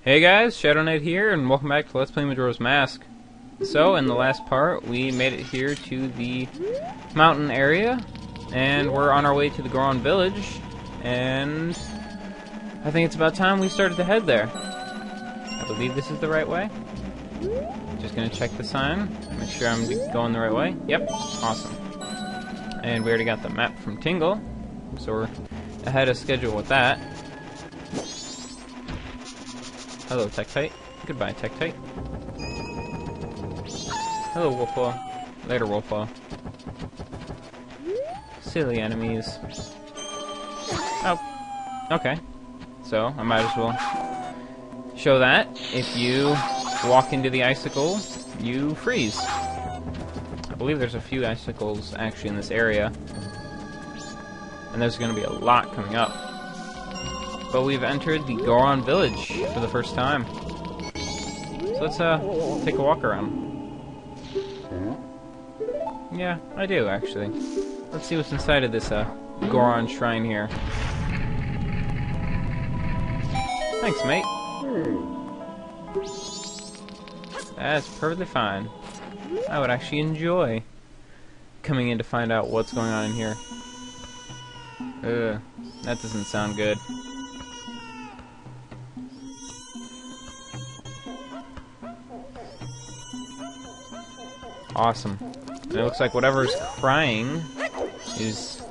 Hey guys, Shadow Knight here, and welcome back to Let's Play Majora's Mask. So, in the last part, we made it here to the mountain area, and we're on our way to the Goron village, and I think it's about time we started to head there. I believe this is the right way. Just gonna check the sign, make sure I'm going the right way. Yep, awesome. And we already got the map from Tingle, so we're ahead of schedule with that. Hello, Tektite. Goodbye, Tektite. Hello, Wolflaw. Later, Wolflaw. Silly enemies. Oh, okay. So, I might as well show that. If you walk into the icicle, you freeze. I believe there's a few icicles actually in this area. And there's going to be a lot coming up. But we've entered the Goron village for the first time. So let's take a walk around. Yeah, I do actually. Let's see what's inside of this Goron shrine here. Thanks, mate. That's perfectly fine. I would actually enjoy coming in to find out what's going on in here. Ugh, that doesn't sound good. Awesome. And it looks like whatever's crying is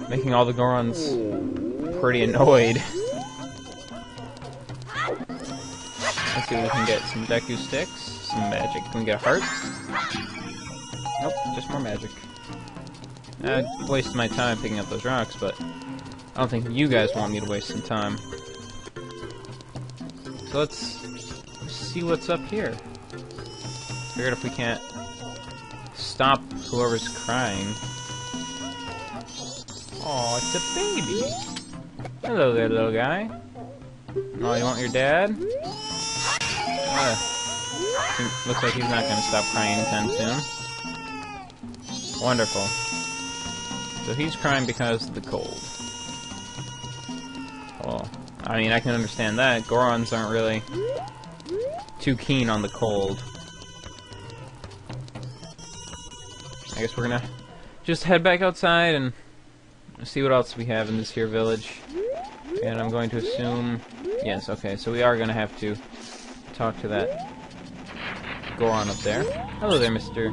making all the Gorons pretty annoyed. Let's see if we can get some Deku sticks, some magic. Can we get a heart? Nope, just more magic. I wasted my time picking up those rocks, but I don't think you guys want me to waste some time. So let's see what's up here. Figured if we can't stop whoever's crying. Oh, it's a baby. Hello there, little guy. Oh, you want your dad? Looks like he's not going to stop crying anytime soon. Wonderful. So he's crying because of the cold. Well, I mean, I can understand that. Gorons aren't really too keen on the cold. I guess we're gonna just head back outside and see what else we have in this here village. And I'm going to assume... Yes, okay, so we are gonna have to talk to that Goron up there. Hello there, Mr.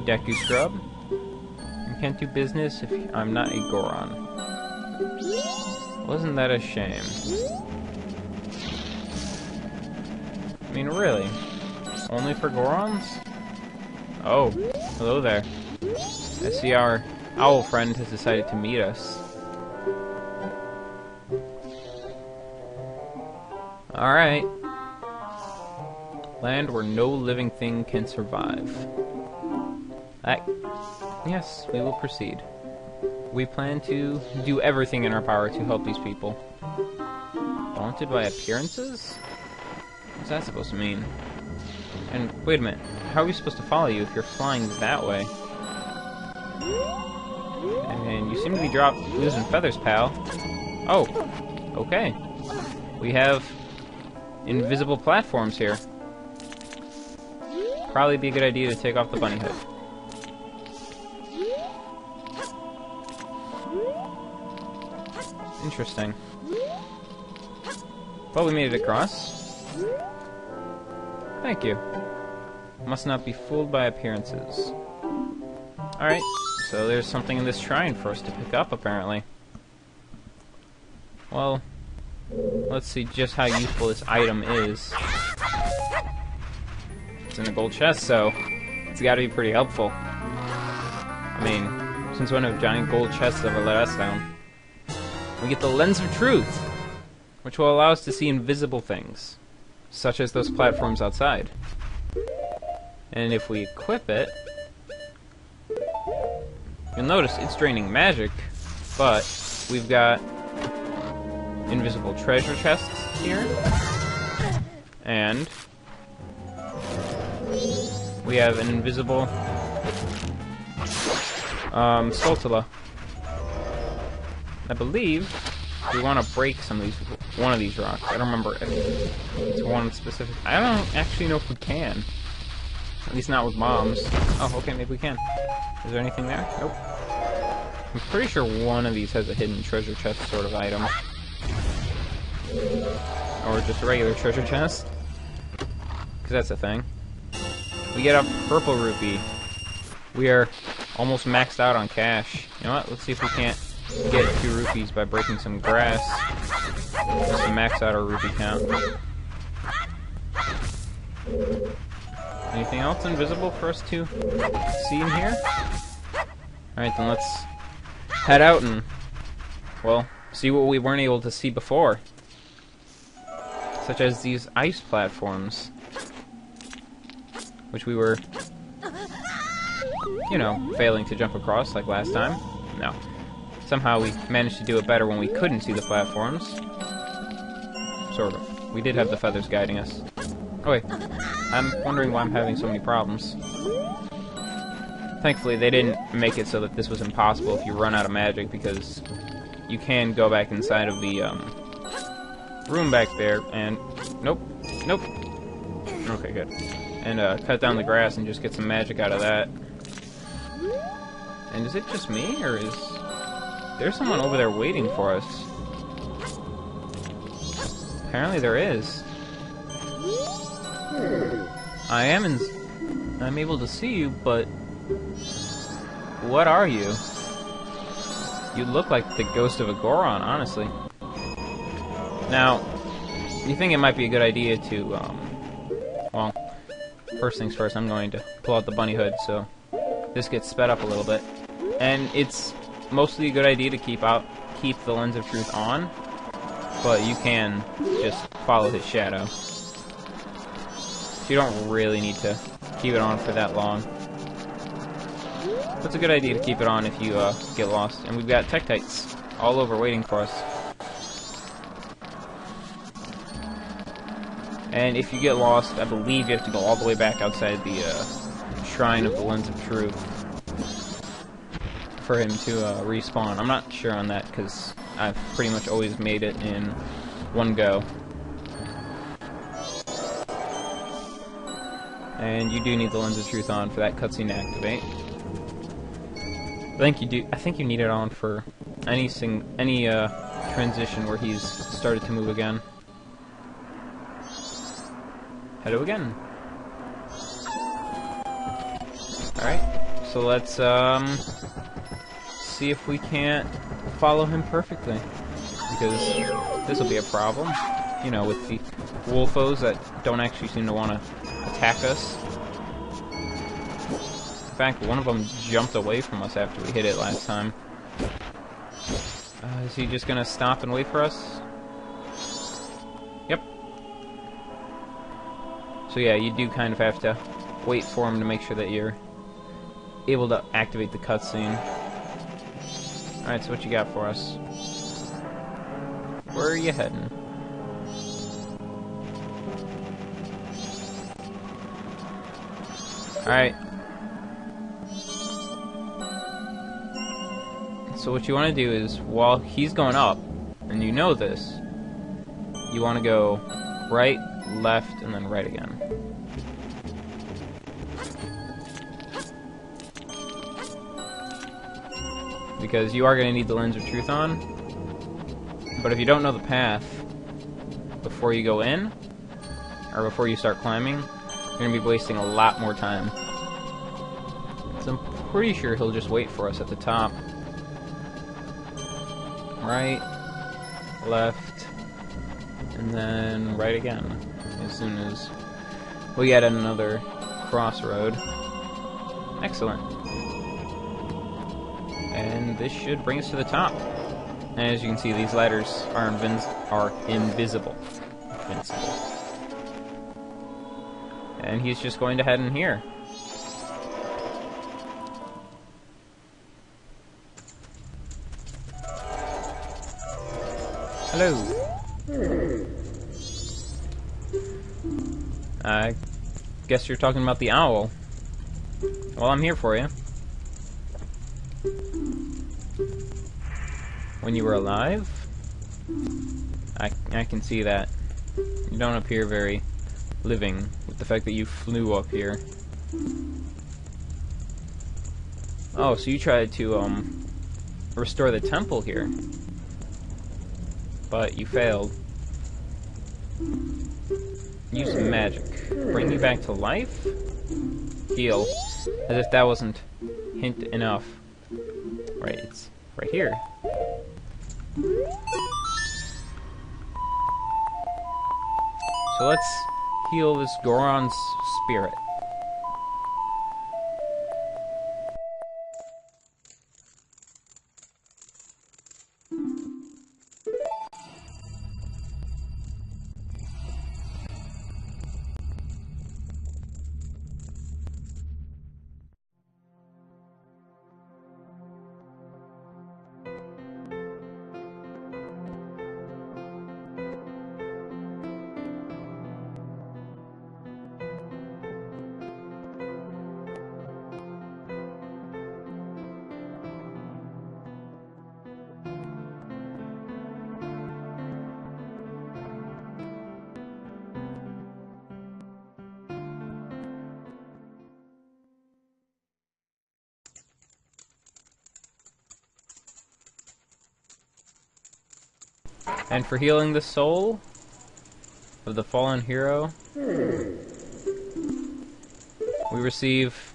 Deku Scrub. You can't do business if I'm not a Goron. Wasn't that a shame? I mean, really? Only for Gorons? Oh, hello there. I see our owl friend has decided to meet us. Alright. Land where no living thing can survive. Yes, we will proceed. We plan to do everything in our power to help these people. Daunted by appearances? What's that supposed to mean? And wait a minute, how are we supposed to follow you if you're flying that way? And you seem to be losing feathers, pal. Oh, okay. We have invisible platforms here. Probably be a good idea to take off the bunny hood. Interesting. Well, we made it across. Thank you. Must not be fooled by appearances. Alright, so there's something in this shrine for us to pick up, apparently. Well, let's see just how useful this item is. It's in a gold chest, so it's gotta be pretty helpful. I mean, since when have giant gold chests ever let us down? We get the Lens of Truth, which will allow us to see invisible things, such as those platforms outside. And if we equip it, you'll notice it's draining magic, but we've got invisible treasure chests here, and we have an invisible Skulltula. I believe we want to break some of these one of these rocks. I don't remember if it's one specific. I don't actually know if we can. At least not with bombs. Oh, okay, maybe we can. Is there anything there? Nope. I'm pretty sure one of these has a hidden treasure chest sort of item. Or just a regular treasure chest. Because that's a thing. We get a purple rupee. We are almost maxed out on cash. You know what? Let's see if we can't get 2 rupees by breaking some grass. Just to max out our rupee count. Anything else invisible for us to see in here? Alright, then let's head out and, well, see what we weren't able to see before. Such as these ice platforms. Which we were, you know, failing to jump across like last time. No. Somehow we managed to do it better when we couldn't see the platforms. Sort of. We did have the feathers guiding us. Oh wait, I'm wondering why I'm having so many problems. Thankfully they didn't make it so that this was impossible if you run out of magic, because you can go back inside of the room back there and... Nope. Nope. Okay, good. And cut down the grass and just get some magic out of that. And is it just me, or is there someone over there waiting for us? Apparently there is. I'm able to see you, but what are you? You look like the ghost of a Goron, honestly. Now, you think it might be a good idea to, well, first things first, I'm going to pull out the bunny hood so this gets sped up a little bit. And it's mostly a good idea to keep the lens of truth on, but you can just follow his shadow. So you don't really need to keep it on for that long. But it's a good idea to keep it on if you get lost. And we've got Tektites all over waiting for us. And if you get lost, I believe you have to go all the way back outside the Shrine of the Lens of Truth for him to respawn. I'm not sure on that, because I've pretty much always made it in one go. And you do need the Lens of Truth on for that cutscene to activate. I think you need it on for any transition where he's started to move again. Hello again. Alright, so let's see if we can't follow him perfectly. Because this will be a problem. You know, with the wolfos that don't actually seem to want to attack us. In fact, one of them jumped away from us after we hit it last time. Is he just gonna stop and wait for us? Yep. So yeah, you do kind of have to wait for him to make sure that you're able to activate the cutscene. Alright, so what you got for us? Where are you heading? Alright. So what you want to do is, while he's going up, and you know this, you want to go right, left, and then right again. Because you are going to need the Lens of Truth on, but if you don't know the path before you go in, or before you start climbing, you're going to be wasting a lot more time. So I'm pretty sure he'll just wait for us at the top. Right, left, and then right again, as soon as we get another crossroad. Excellent. And this should bring us to the top. And as you can see, these ladders are invisible. Invincible. And he's just going to head in here. Hello. I guess you're talking about the owl. Well, I'm here for you. When you were alive? I I can see that. You don't appear very living with the fact that you flew up here. Oh, so you tried to, restore the temple here. But you failed. Use magic. Bring you back to life? Heal. As if that wasn't hint enough. Right, it's right here. So let's heal this Goron's spirit. And for healing the soul of the fallen hero, we receive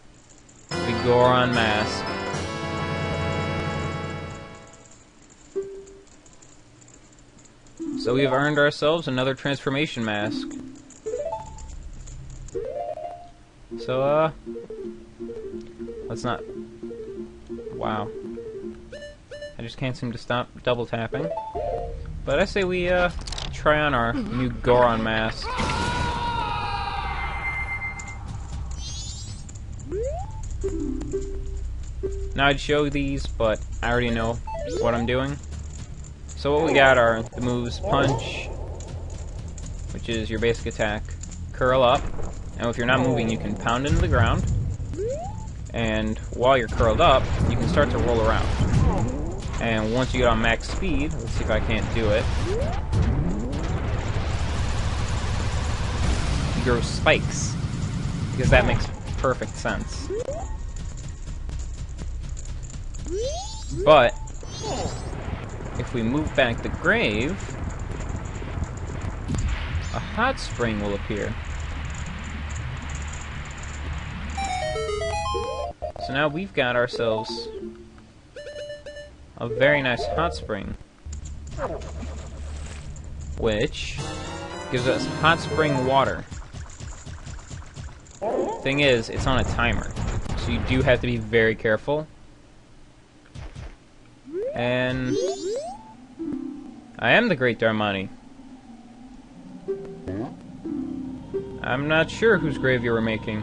the Goron mask. So we have earned ourselves another transformation mask. So, let's not... Wow. I just can't seem to stop double tapping. But I say we, try on our new Goron mask. Now I'd show these, but I already know what I'm doing. So what we got are the moves Punch, which is your basic attack, Curl Up, and if you're not moving you can pound into the ground, and while you're curled up, you can start to roll around. And once you get on max speed, let's see if I can't do it, you grow spikes, because that makes perfect sense. But if we move back the grave, a hot spring will appear. So now we've got ourselves a very nice hot spring, which gives us hot spring water. Thing is, it's on a timer, so you do have to be very careful. And I am the Great Darmani. I'm not sure whose grave you were making.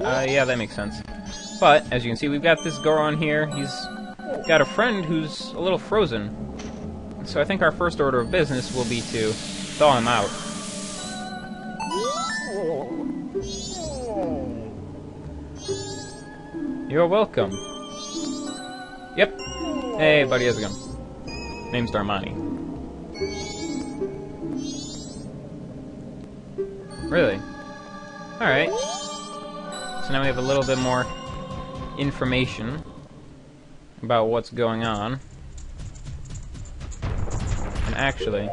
Yeah, that makes sense. But, as you can see, we've got this Goron here. He's got a friend who's a little frozen. So I think our first order of business will be to thaw him out. You're welcome. Yep. Hey, buddy, how's it going? Name's Darmani. Really? Alright. So now we have a little bit more information about what's going on. And actually,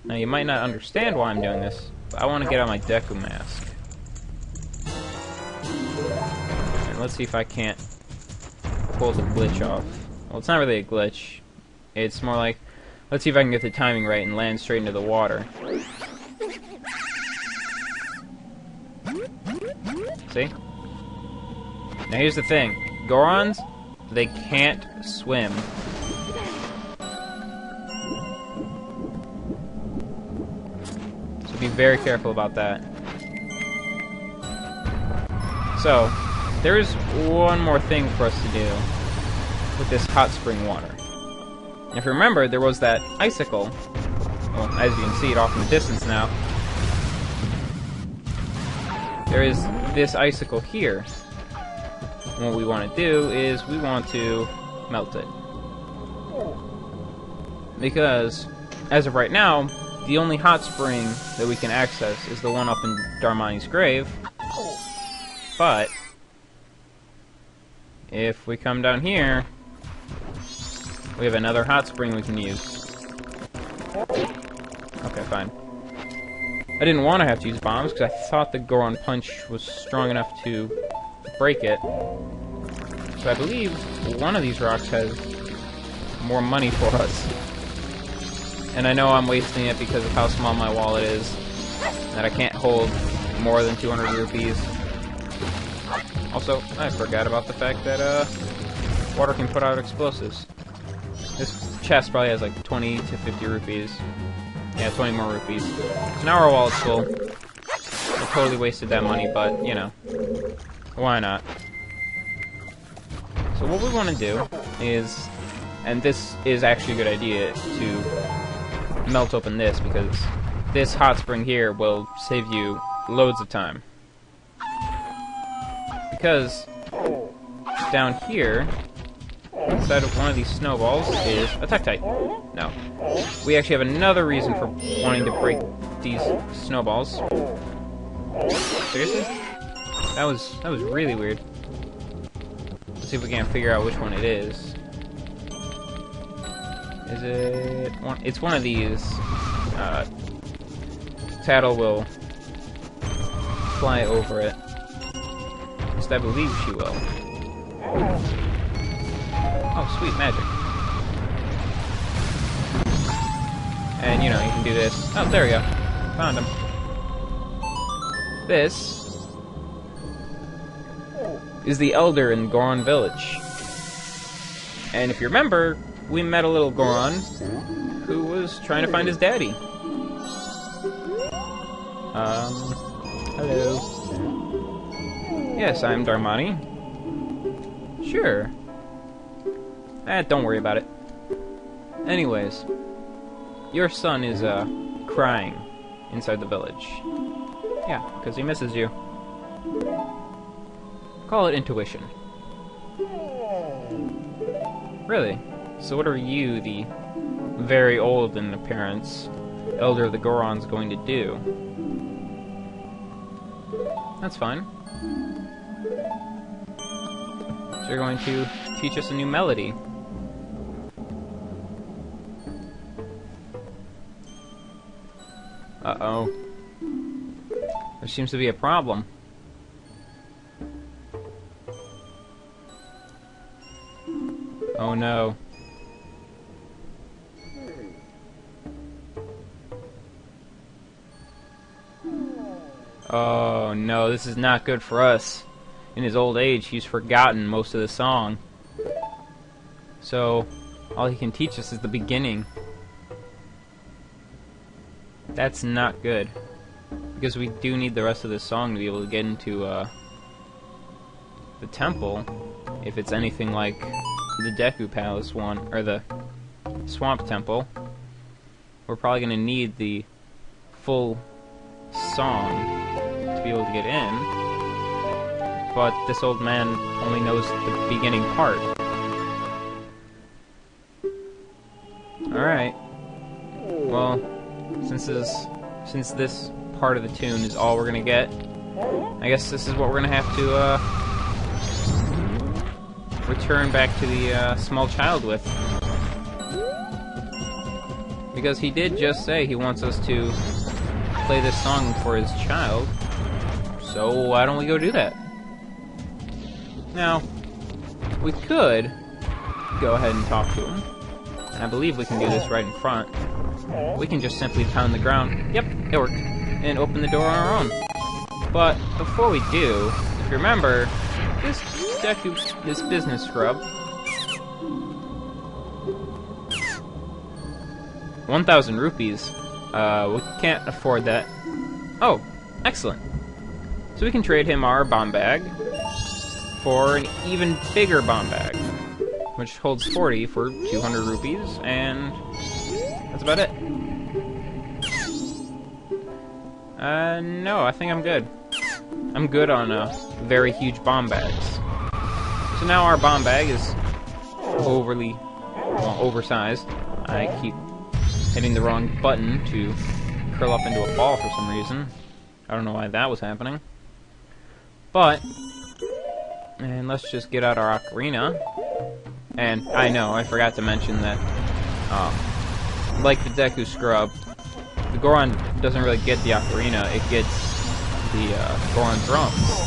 now you might not understand why I'm doing this, but I want to get on my Deku mask. And let's see if I can't pull the glitch off. Well, it's not really a glitch. It's more like, let's see if I can get the timing right and land straight into the water. See? Now here's the thing. Gorons, they can't swim. So be very careful about that. So, there's one more thing for us to do with this hot spring water. And if you remember, there was that icicle. Well, as you can see it off in the distance now. There is this icicle here. And what we want to do is we want to melt it. Because as of right now, the only hot spring that we can access is the one up in Darmani's grave. But if we come down here, we have another hot spring we can use. Okay, fine. I didn't want to have to use bombs because I thought the Goron punch was strong enough to break it. So I believe one of these rocks has more money for us. And I know I'm wasting it because of how small my wallet is, that I can't hold more than 200 rupees. Also, I forgot about the fact that water can put out explosives. This chest probably has like 20 to 50 rupees. Yeah, 20 more rupees. So now our wallet's full. I totally wasted that money, but, you know, why not? So what we want to do is, and this is actually a good idea, to melt open this, because this hot spring here will save you loads of time. Because down here, inside of one of these snowballs, is a Tektite. No. We actually have another reason for wanting to break these snowballs. Seriously? That was really weird. Let's see if we can figure out which one it is. Is it one? It's one of these. Tattle will fly over it. At least I believe she will. Oh, sweet magic. And, you know, you can do this. Oh, there we go. Found him. This is the Elder in Goron Village. And if you remember, we met a little Goron who was trying to find his daddy. Hello. Yes, I'm Darmani. Sure. Don't worry about it. Anyways, your son is, crying inside the village. Yeah, because he misses you. Call it intuition. Really? So what are you, the very old in appearance Elder of the Gorons, going to do? That's fine. So you're going to teach us a new melody. Uh-oh. There seems to be a problem. Oh no. Oh no, this is not good for us. In his old age, he's forgotten most of the song. So, all he can teach us is the beginning. That's not good. Because we do need the rest of the song to be able to get into, the temple. If it's anything like the Deku Palace one, or the Swamp Temple. We're probably gonna need the full song to be able to get in. But this old man only knows the beginning part. Alright. Well, since this part of the tune is all we're gonna get, I guess this is what we're gonna have to return back to the small child with. Because he did just say he wants us to play this song for his child. So why don't we go do that? Now, we could go ahead and talk to him. And I believe we can do this right in front. We can just simply pound the ground. Yep, it worked. And open the door on our own. But before we do, if you remember, this business scrub, 1,000 rupees. We can't afford that. Oh, excellent. So we can trade him our bomb bag for an even bigger bomb bag, which holds 40 for 200 rupees, and that's about it. No, I think I'm good. I'm good on very huge bomb bags. So now our bomb bag is overly, well, oversized. I keep hitting the wrong button to curl up into a ball for some reason. I don't know why that was happening. But, and let's just get out our ocarina. And I know, I forgot to mention that, like the Deku Scrub, the Goron doesn't really get the ocarina, it gets the Goron drums.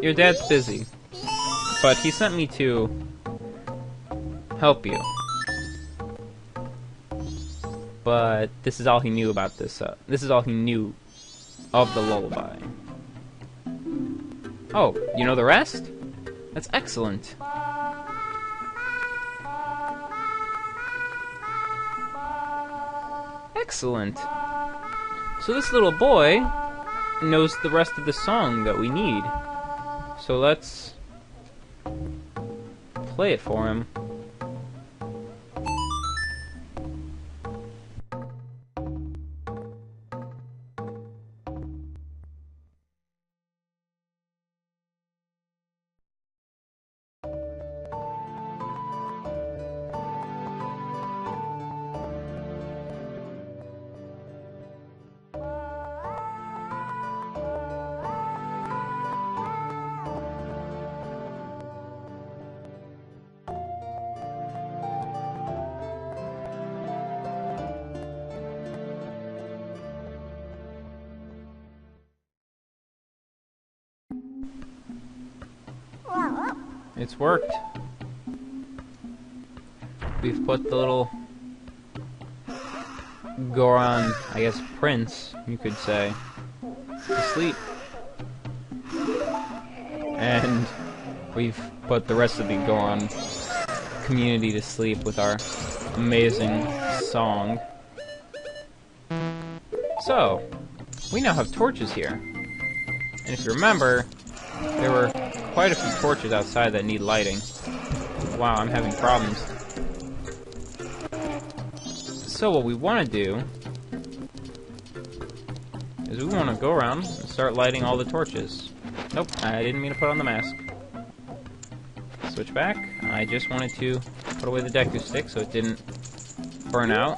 Your dad's busy, but he sent me to help you. But this is all he knew about this, this is all he knew of the lullaby. Oh, you know the rest? That's excellent. Excellent. So this little boy knows the rest of the song that we need. So let's play it for him. It's worked. We've put the little Goron, I guess prince, you could say, to sleep. And we've put the rest of the Goron community to sleep with our amazing song. So, we now have torches here. And if you remember, there were quite a few torches outside that need lighting. Wow, I'm having problems. So what we want to do is we want to go around and start lighting all the torches. Nope, I didn't mean to put on the mask. Switch back. I just wanted to put away the Deku stick so it didn't burn out.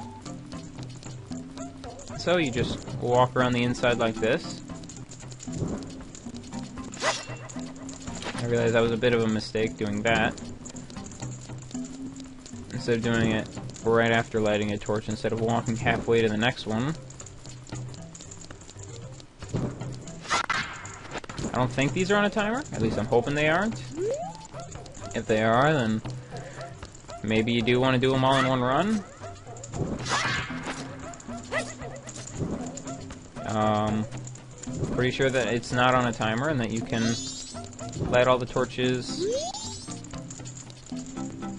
So you just walk around the inside like this. I realized that was a bit of a mistake doing that. Instead of doing it right after lighting a torch, instead of walking halfway to the next one. I don't think these are on a timer. At least I'm hoping they aren't. If they are, then maybe you do want to do them all in one run. Pretty sure that it's not on a timer and that you can light all the torches.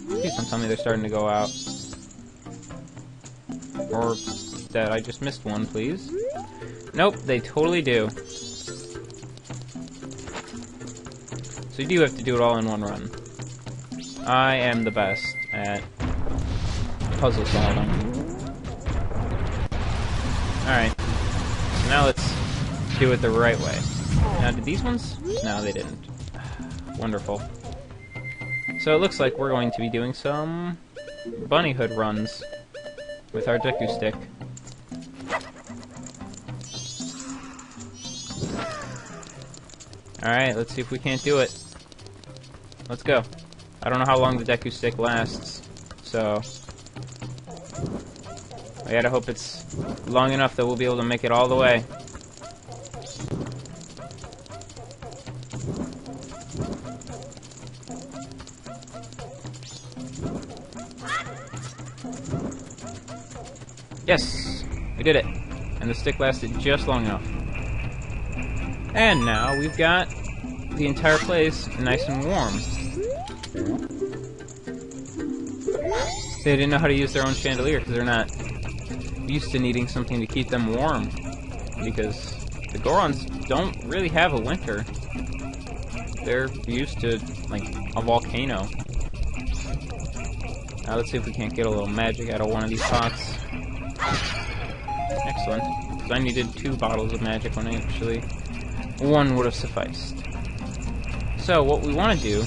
Please don't tell me they're starting to go out. Or that I just missed one, please. Nope, they totally do. So you do have to do it all in one run. I am the best at puzzle solving. Alright. So now let's do it the right way. Now, did these ones? No, they didn't. Wonderful. So it looks like we're going to be doing some bunny hood runs with our Deku stick. Alright, let's see if we can't do it. Let's go. I don't know how long the Deku stick lasts, so I gotta hope it's long enough that we'll be able to make it all the way. Yes! We did it! And the stick lasted just long enough. And now we've got the entire place nice and warm. They didn't know how to use their own chandelier because they're not used to needing something to keep them warm. Because the Gorons don't really have a winter. They're used to, like, a volcano. Now let's see if we can't get a little magic out of one of these pots. Excellent. Because I needed 2 bottles of magic when actually 1 would have sufficed. So what we want to do,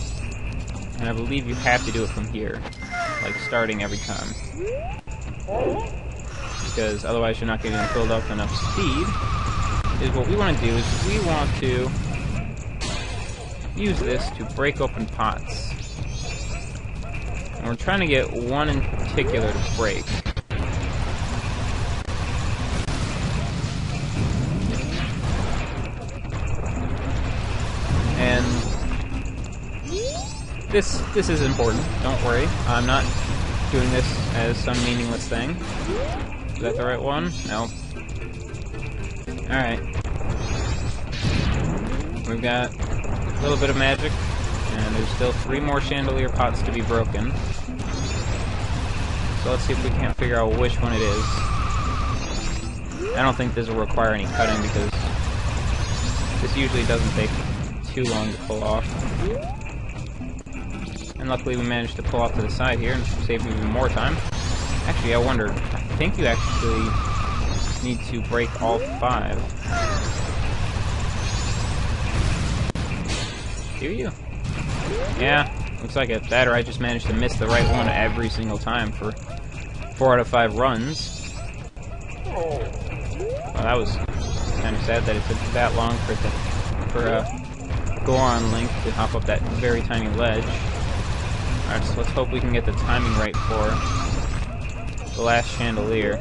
And I believe you have to do it from here. Like, starting every time. Because otherwise you're not getting filled up enough speed. Is what we want to do is we want to use this to break open pots. And we're trying to get one in particular to break. And this is important, don't worry. I'm not doing this as some meaningless thing. Is that the right one? No. Alright. We've got a little bit of magic, and there's still 3 more chandelier pots to be broken. So let's see if we can't figure out which one it is. I don't think this will require any cutting because this usually doesn't take too long to pull off. And luckily we managed to pull off to the side here and save even more time. Actually, I wonder, I think you actually need to break all 5. Do you? Yeah, looks like it. That or I just managed to miss the right one every single time for 4 out of 5 runs. Well, that was kind of sad that it took that long for Goron Link to hop up that very tiny ledge. Alright, so let's hope we can get the timing right for the last chandelier.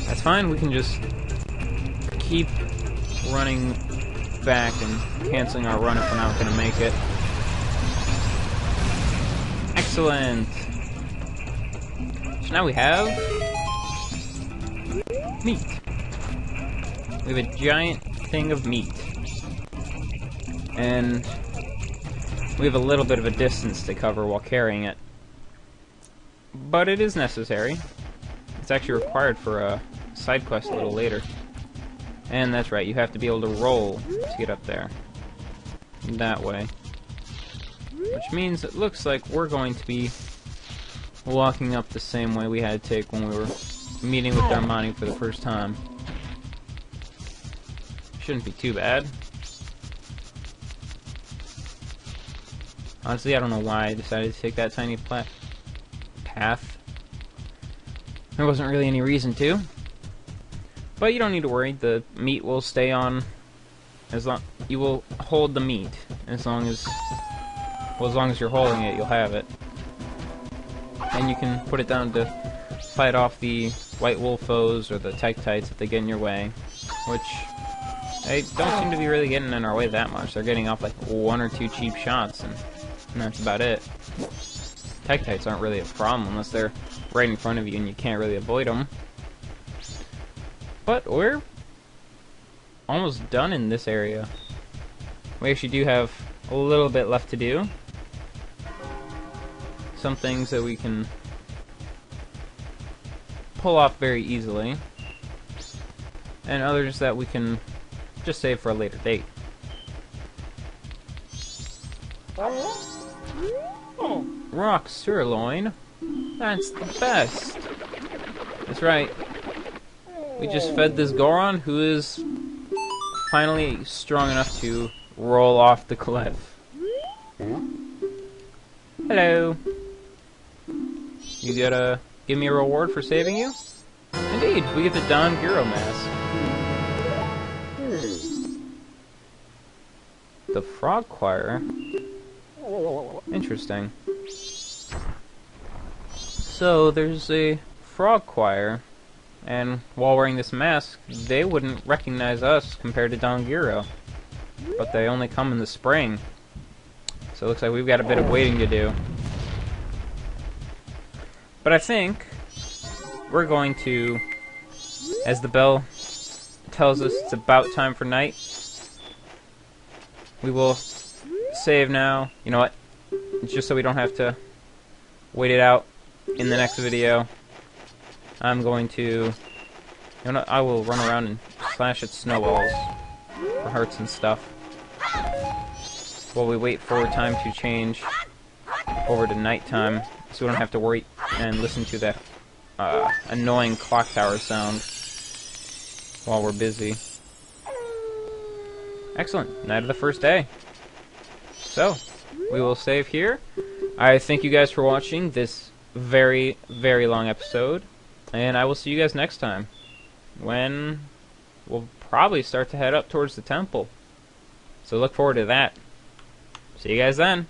That's fine, we can just keep running back and canceling our run if we're not going to make it. Excellent! So now we have meat. We have a giant thing of meat. And we have a little bit of a distance to cover while carrying it. But it is necessary. It's actually required for a side quest a little later. And that's right, you have to be able to roll to get up there. That way. Which means it looks like we're going to be walking up the same way we had to take when we were meeting with Darmani for the first time. Shouldn't be too bad. Honestly, I don't know why I decided to take that tiny path. There wasn't really any reason to. But you don't need to worry, the meat will stay on as long you will hold the meat as long as you're holding it, you'll have it. And you can put it down to fight off the white wolf foes or the Tektites if they get in your way, which they don't seem to be really getting in our way that much. They're getting off like 1 or 2 cheap shots, and that's about it. Tektites aren't really a problem unless they're right in front of you and you can't really avoid them. But we're almost done in this area. We actually do have a little bit left to do. Some things that we can pull off very easily, and others that we can just save for a later date. Rock sirloin? That's the best! That's right. We just fed this Goron, who is finally strong enough to roll off the cliff. Hello! You gotta give me a reward for saving you? Indeed, we get the Don Giro mask. The Frog Choir? Interesting. So, there's a Frog Choir, and while wearing this mask, they wouldn't recognize us compared to Don Giro. But they only come in the spring. So it looks like we've got a bit of waiting to do. But I think we're going to, as the bell tells us it's about time for night, we will save now. You know what? Just so we don't have to wait it out in the next video, I'm going to, you know, I will run around and slash at snowballs for hearts and stuff while we wait for time to change over to nighttime, so we don't have to worry and listen to that annoying clock tower sound while we're busy. Excellent. Night of the first day. So, we will save here. I thank you guys for watching this very, very long episode. And I will see you guys next time, when we'll probably start to head up towards the temple. So look forward to that. See you guys then.